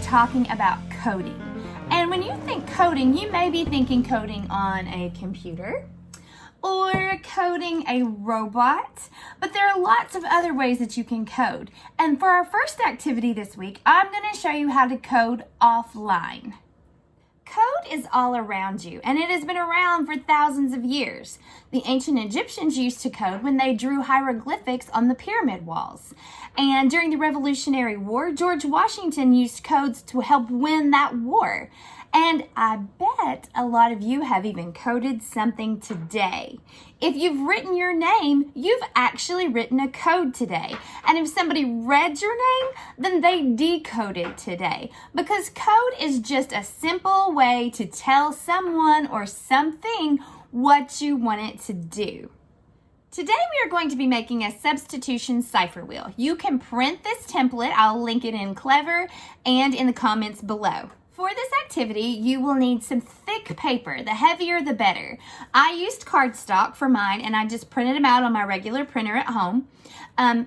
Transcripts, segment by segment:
talking about coding. And when you think coding, you may be thinking coding on a computer or coding a robot, but there are lots of other ways that you can code. And for our first activity this week, I'm going to show you how to code offline. Code is all around you, and it has been around for thousands of years. The ancient Egyptians used to code when they drew hieroglyphics on the pyramid walls. And during the Revolutionary War, George Washington used codes to help win that war. And I bet a lot of you have even coded something today. If you've written your name, you've actually written a code today. And if somebody read your name, then they decoded today. Because code is just a simple way to tell someone or something what you want it to do. Today we are going to be making a substitution cipher wheel. You can print this template. I'll link it in Clever and in the comments below. For this activity, you will need some thick paper. The heavier, the better. I used cardstock for mine, and I just printed them out on my regular printer at home.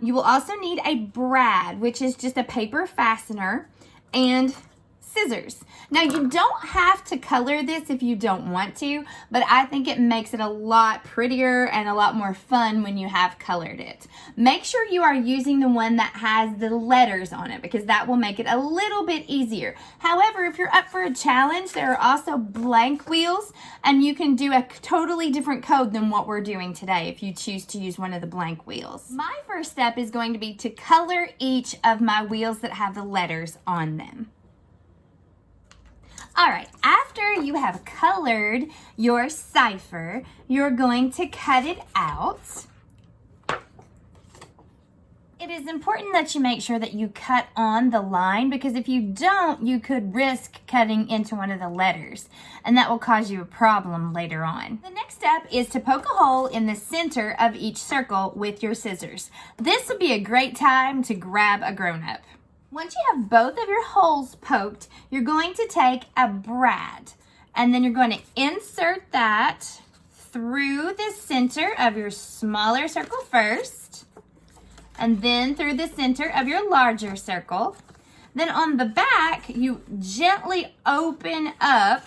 You will also need a brad, which is just a paper fastener, and scissors. Now, you don't have to color this if you don't want to, but I think it makes it a lot prettier and a lot more fun when you have colored it. Make sure you are using the one that has the letters on it because that will make it a little bit easier. However, if you're up for a challenge, there are also blank wheels, and you can do a totally different code than what we're doing today if you choose to use one of the blank wheels. My first step is going to be to color each of my wheels that have the letters on them. All right, after you have colored your cipher, you're going to cut it out. It is important that you make sure that you cut on the line because if you don't, you could risk cutting into one of the letters, and that will cause you a problem later on. The next step is to poke a hole in the center of each circle with your scissors. This would be a great time to grab a grown-up. Once you have both of your holes poked, you're going to take a brad, and then you're going to insert that through the center of your smaller circle first, and then through the center of your larger circle. Then on the back, you gently open up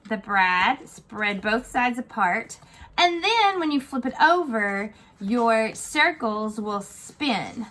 the brad, spread both sides apart, and then when you flip it over, your circles will spin.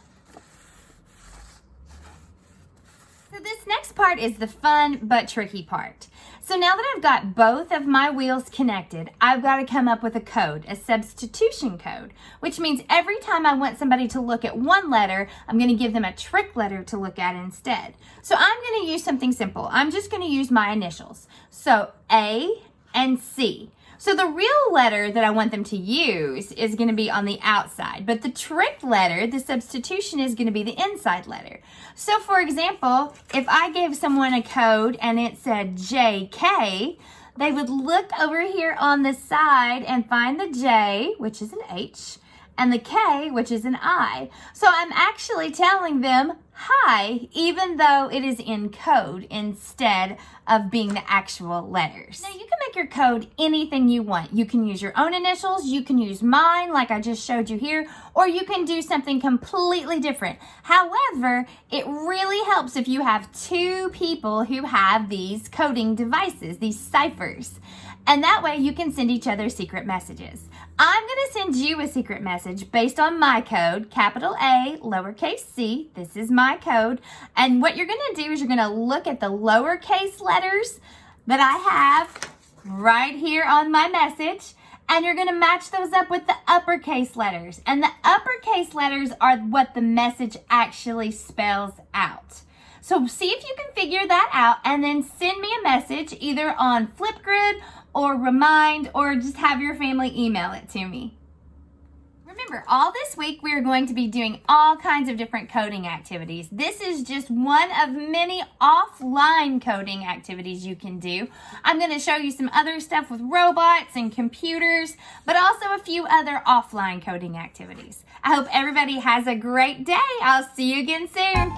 So this next part is the fun but tricky part. So now that I've got both of my wheels connected, I've got to come up with a code, a substitution code, which means every time I want somebody to look at one letter, I'm going to give them a trick letter to look at instead. So I'm going to use something simple. I'm just going to use my initials. So A and C. So the real letter that I want them to use is going to be on the outside, but the trick letter, the substitution, is going to be the inside letter. So for example, if I gave someone a code and it said JK, they would look over here on the side and find the J, which is an H, and the K, which is an I. So I'm actually telling them hi, even though it is in code instead of being the actual letters. Now you can make your code anything you want. You can use your own initials, you can use mine like I just showed you here, or you can do something completely different. However, it really helps if you have two people who have these coding devices, these ciphers. And that way you can send each other secret messages. I'm going to send you a secret message based on my code, capital A, lowercase c. This is my code. And what you're going to do is you're going to look at the lowercase letters that I have right here on my message, and you're going to match those up with the uppercase letters. And the uppercase letters are what the message actually spells out. So see if you can figure that out and then send me a message either on Flipgrid or Remind, or just have your family email it to me. Remember, all this week we are going to be doing all kinds of different coding activities. This is just one of many offline coding activities you can do. I'm going to show you some other stuff with robots and computers, but also a few other offline coding activities. I hope everybody has a great day. I'll see you again soon.